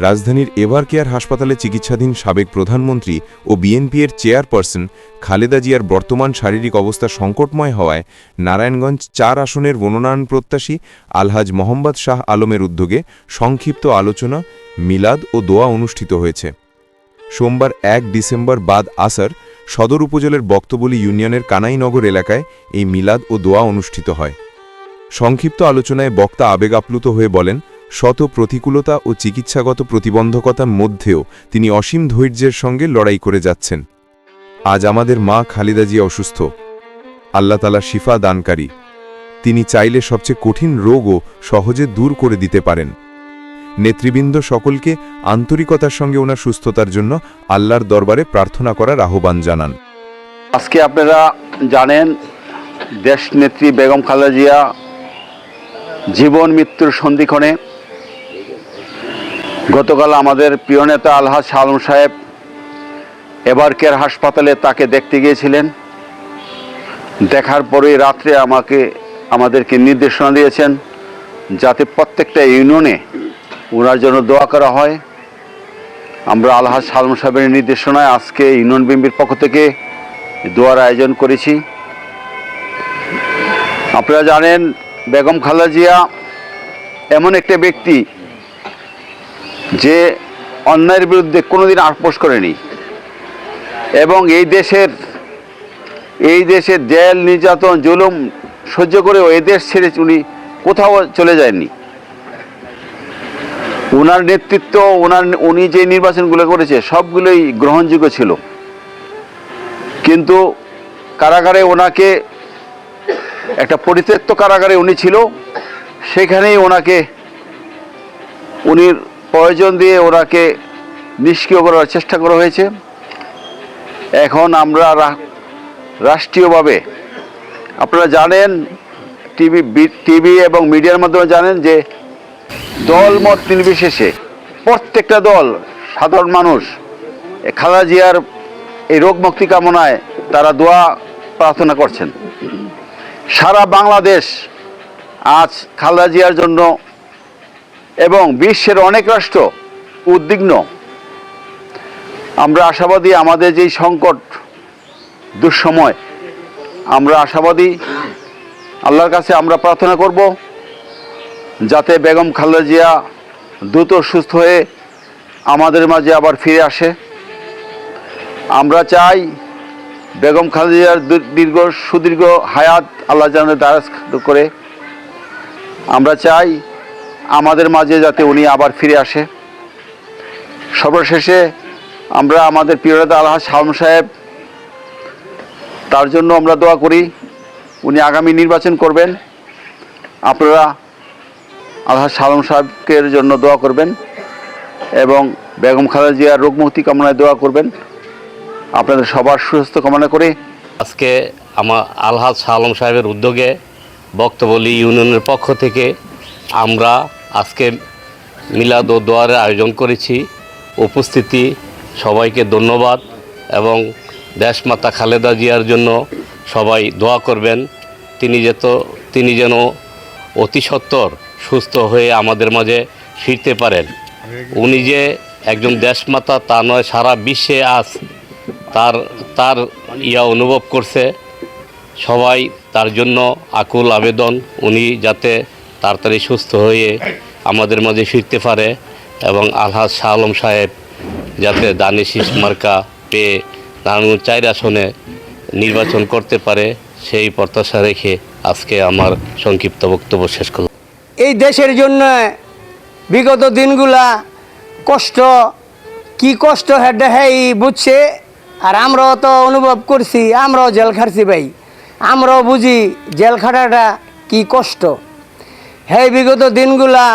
রাজধানীর এভারকেয়ার হাসপাতালে চিকিৎসাধীন সাবেক প্রধানমন্ত্রী ও বিএনপির চেয়ারপারসন খালেদা জিয়ার বর্তমান শারীরিক অবস্থা সংকটময় হওয়ায় নারায়ণগঞ্জ ৪ আসনের মনোনয়ন প্রত্যাশী আলহাজ মোহাম্মদ শাহ আলমের উদ্যোগে সংক্ষিপ্ত আলোচনা, মিলাদ ও দোয়া অনুষ্ঠিত হয়েছে। সোমবার ১ ডিসেম্বর বাদ আসর সদর উপজেলার বক্তবলী ইউনিয়নের কানাইনগর এলাকায় এই মিলাদ ও দোয়া অনুষ্ঠিত হয়। সংক্ষিপ্ত আলোচনায় বক্তা আবেগ আপ্লুত হয়ে বলেন, শত প্রতিকূলতা ও চিকিৎসাগত প্রতিবন্ধকতার মধ্যেও তিনি অসীম ধৈর্যের সঙ্গে লড়াই করে যাচ্ছেন। আজ আমাদের মা খালেদা জিয়া অসুস্থ, আল্লাহ তাআলা শিফা দানকারী। তিনি চাইলে সবচেয়ে কঠিন রোগও সহজে দূর করে দিতে পারেন। নেতৃবৃন্দ সকলকে আন্তরিকতার সঙ্গে ওনার সুস্থতার জন্য আল্লাহর দরবারে প্রার্থনা করার আহ্বান জানান। আজকে আপনারা জানেন, দেশনেত্রী বেগম খালেদা জিয়া জীবন মৃত্যুর সন্ধিক্ষণে গতকাল আমাদের প্রিয় নেতা আলহাজ শাহ আলম সাহেব এভারকেয়ার হাসপাতালে তাকে দেখতে গিয়েছিলেন। দেখার পরেই রাত্রে আমাদেরকে নির্দেশনা দিয়েছেন যাতে প্রত্যেকটা ইউনিয়নে ওনার জন্য দোয়া করা হয়। আমরা আলহাজ শাহ আলম সাহেবের নির্দেশনায় আজকে ইউনিয়ন বিএনপির পক্ষ থেকে দোয়ার আয়োজন করেছি। আপনারা জানেন, বেগম খালেদা জিয়া এমন একটা ব্যক্তি যে অন্যায়ের বিরুদ্ধে কোনোদিন আপোষ করেনি এবং এই দেশের জেল, নির্যাতন, জুলুম সহ্য করে এই দেশ ছেড়ে উনি কোথাও চলে যায়নি। ওনার নেতৃত্ব, উনি যে নির্বাচনগুলো করেছে সবগুলোই গ্রহণযোগ্য ছিল, কিন্তু কারাগারে ওনাকে একটা পরিত্যক্ত কারাগারে উনি ছিল, সেখানেই উনি প্রয়োজন দিয়ে ওনাকে নিষ্ক্রিয় করার চেষ্টা করা হয়েছে। এখন আমরা রাষ্ট্রীয়ভাবে, আপনারা জানেন, টিভি এবং মিডিয়ার মাধ্যমে জানেন যে দলমত নির্বিশেষে প্রত্যেকটা দল, সাধারণ মানুষ খালেদা জিয়ার এই রোগ মুক্তি কামনায় তারা দোয়া প্রার্থনা করছেন। সারা বাংলাদেশ আজ খালেদা জিয়ার জন্য এবং বিশ্বের অনেক রাষ্ট্র উদ্বিগ্ন। আমরা আশাবাদী, আমাদের যেই সংকট দুঃসময়, আমরা আশাবাদী, আল্লাহর কাছে আমরা প্রার্থনা করব যাতে বেগম খালেদা জিয়া দ্রুত সুস্থ হয়ে আমাদের মাঝে আবার ফিরে আসে। আমরা চাই বেগম খালেদা জিয়ার সুদীর্ঘ হায়াত আল্লাহ যেন দারাজ করে। আমরা চাই আমাদের মাঝে যাতে উনি আবার ফিরে আসে। সর্বশেষে আমরা আমাদের প্রিয় নেতা আলহাজ শাহ আলম সাহেব, তার জন্য আমরা দোয়া করি। উনি আগামী নির্বাচন করবেন, আপনারা আলহাজ শাহ আলম সাহেবের জন্য দোয়া করবেন এবং বেগম খালেদা জিয়ার রোগমুক্তি কামনায় দোয়া করবেন। আপনাদের সবার সুস্বাস্থ্য কামনা করে আজকে আমার আলহাজ শাহ আলম সাহেবের উদ্যোগে বক্তবলী ইউনিয়নের পক্ষ থেকে আমরা আজকে মিলাদ ও দোয়ারের আয়োজন করেছি। উপস্থিতি সবাইকে ধন্যবাদ এবং দেশমাতা খালেদা জিয়ার জন্য সবাই দোয়া করবেন। তিনি যেন অতি সত্বর সুস্থ হয়ে আমাদের মাঝে ফিরতে পারেন। উনি যে একজন দেশমাতা তা নয়, সারা বিশ্বে আজ তার অনুভব করছে সবাই। তার জন্য আকুল আবেদন উনি যাতে তাড়াতাড়ি সুস্থ হয়ে আমাদের মাঝে ফিরতে পারে এবং আলহাজ শাহ আলম সাহেব যাতে দানি শীষ মার্কা পেয়ে নারায়ণগঞ্জ ৪ আসনে নির্বাচন করতে পারে, সেই প্রত্যাশা রেখে আজকে আমার সংক্ষিপ্ত বক্তব্য শেষ করলাম। এই দেশের জন্য বিগত দিনগুলা কি কষ্ট হ্যাঁ বুঝছে, আর আমরাও তো অনুভব করছি, আমরাও জেল খাটছি ভাই, আমরাও বুঝি জেল খাটাটা কি কষ্ট। হ্যাঁ, বিগত দিনগুলা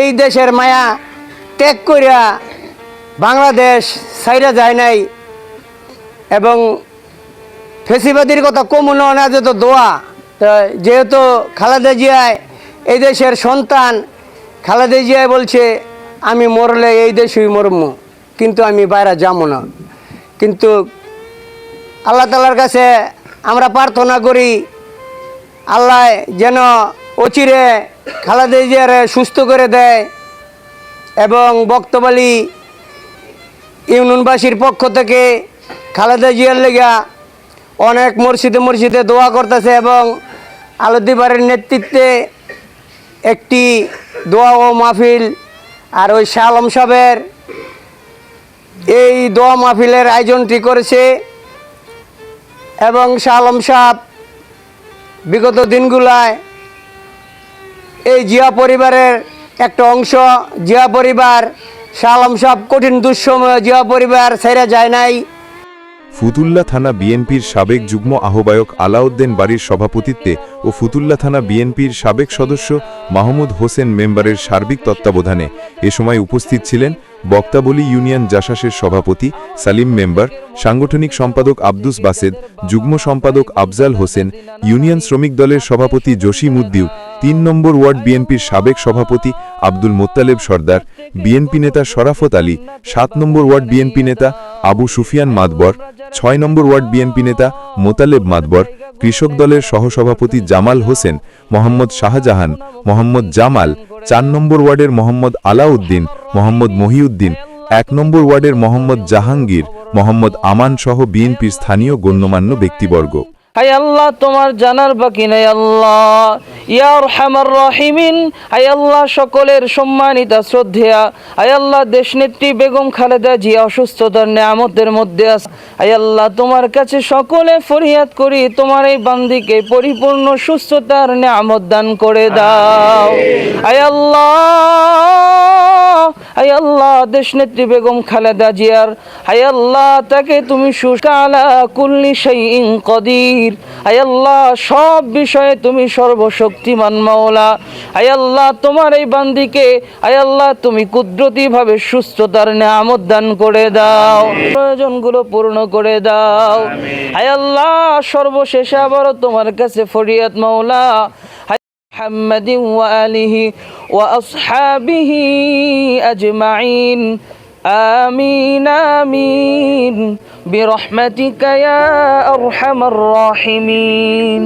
এই দেশের মায়া ত্যাগ করিয়া বাংলাদেশ ছাইরা যায় নাই এবং ফেসিবাদীর কথা কমুনো না, যত দোয়া। যেহেতু খালেদা জিয়ায় এই দেশের সন্তান, খালেদা জিয়ায় বলছে আমি মরলে এই দেশেই মরমু, কিন্তু আমি বাইরে যাবো না। কিন্তু আল্লাহ তাআলার কাছে আমরা প্রার্থনা করি আল্লাহ যেন অচিরে খালেদা জিয়ারে সুস্থ করে দেয় এবং বক্তবালী ইউনিয়নবাসীর পক্ষ থেকে খালেদা জিয়ার লেগা অনেক মসজিদে দোয়া করতেছে এবং আলমদিবারের নেতৃত্বে একটি দোয়া ও মাহফিল আর ওই শাহ আলম সাহেবের এই দোয়া মাহফিলের আয়োজনটি করেছে এবং শাহ আলম সাহেব বিগত দিনগুলায় এই জিয়া পরিবারের একটা অংশ। জিয়া পরিবার শাহ আলম সাহেব কঠিন দুঃসময়ে জিয়া পরিবার ছেড়ে যায় নাই। ফুতুল্লা থানা বিএনপির সাবেক যুগ্ম আহ্বায়ক আলাউদ্দিন বাড়ির সভাপতিত্বে ও ফুতুল্লা থানা বিএনপির সাবেক সদস্য মাহমুদ হোসেন মেম্বারের সার্বিক তত্ত্বাবধানে এ সময় উপস্থিত ছিলেন বক্তাবলী ইউনিয়ন জাসাসের সভাপতি সালিম মেম্বার, সাংগঠনিক সম্পাদক আব্দুস বাসেদ, যুগ্ম সম্পাদক আফজাল হোসেন, ইউনিয়ন শ্রমিক দলের সভাপতি জসিম উদ্দিন, ৩ নম্বর ওয়ার্ড বিএনপির সাবেক সভাপতি আব্দুল মোত্তালেব সর্দার, বিএনপি নেতা শরাফত আলী, ৭ নম্বর ওয়ার্ড বিএনপি নেতা আবু সুফিয়ান মাদবর, ৬ নম্বর ওয়ার্ড বিএনপি নেতা মোতালেব মাদবর, কৃষক দলের সহসভাপতি জামাল হোসেন, মোহাম্মদ শাহজাহান, মোহাম্মদ জামাল, ৪ নম্বর ওয়ার্ডের মোহাম্মদ আলাউদ্দিন, মোহাম্মদ মহিউদ্দিন, ১ নম্বর ওয়ার্ডের মোহাম্মদ জাহাঙ্গীর, মোহাম্মদ আমান সহ বিএনপির স্থানীয় গণ্যমান্য ব্যক্তিবর্গ। হায় আল্লাহ, তোমার জানার বাকি নাই আল্লাহ, ইয়া আরহামার রাহিমিন। হায় আল্লাহ, সকলের সম্মানিতা শ্রদ্ধেয়া, হায় আল্লাহ, দেশনেত্রী বেগম খালেদা জিয়া অসুস্থতার নেয়ামতের মধ্যে আছে। হায় আল্লাহ, তোমার কাছে সকলে ফরিয়াদ করি, তোমার এই বান্দিকে পরিপূর্ণ সুস্থতার নেয়ামত দান করে দাও। হায় আল্লাহ, হায় আল্লাহ, দেশনেত্রী বেগম খালেদা জিয়ার, হায় আল্লাহ, তাকে তুমি সুকালা কুল্লি শাইইন কদির। হায় আল্লাহ, সব বিষয়ে তুমি সর্বশক্তিমান মাওলা। হায় আল্লাহ, তোমার এই বান্দিকে হায় আল্লাহ তুমি কুদরতি ভাবে সুস্থতার নেয়ামত দান করে দাও, প্রয়োজনগুলো পূর্ণ করে দাও। হায় আল্লাহ, সর্বশেষে আবারও তোমার কাছে ফরিয়াদ মাওলা, محمد وآله وأصحابه أجمعين آمين آمين برحمتك يا أرحم الراحمين.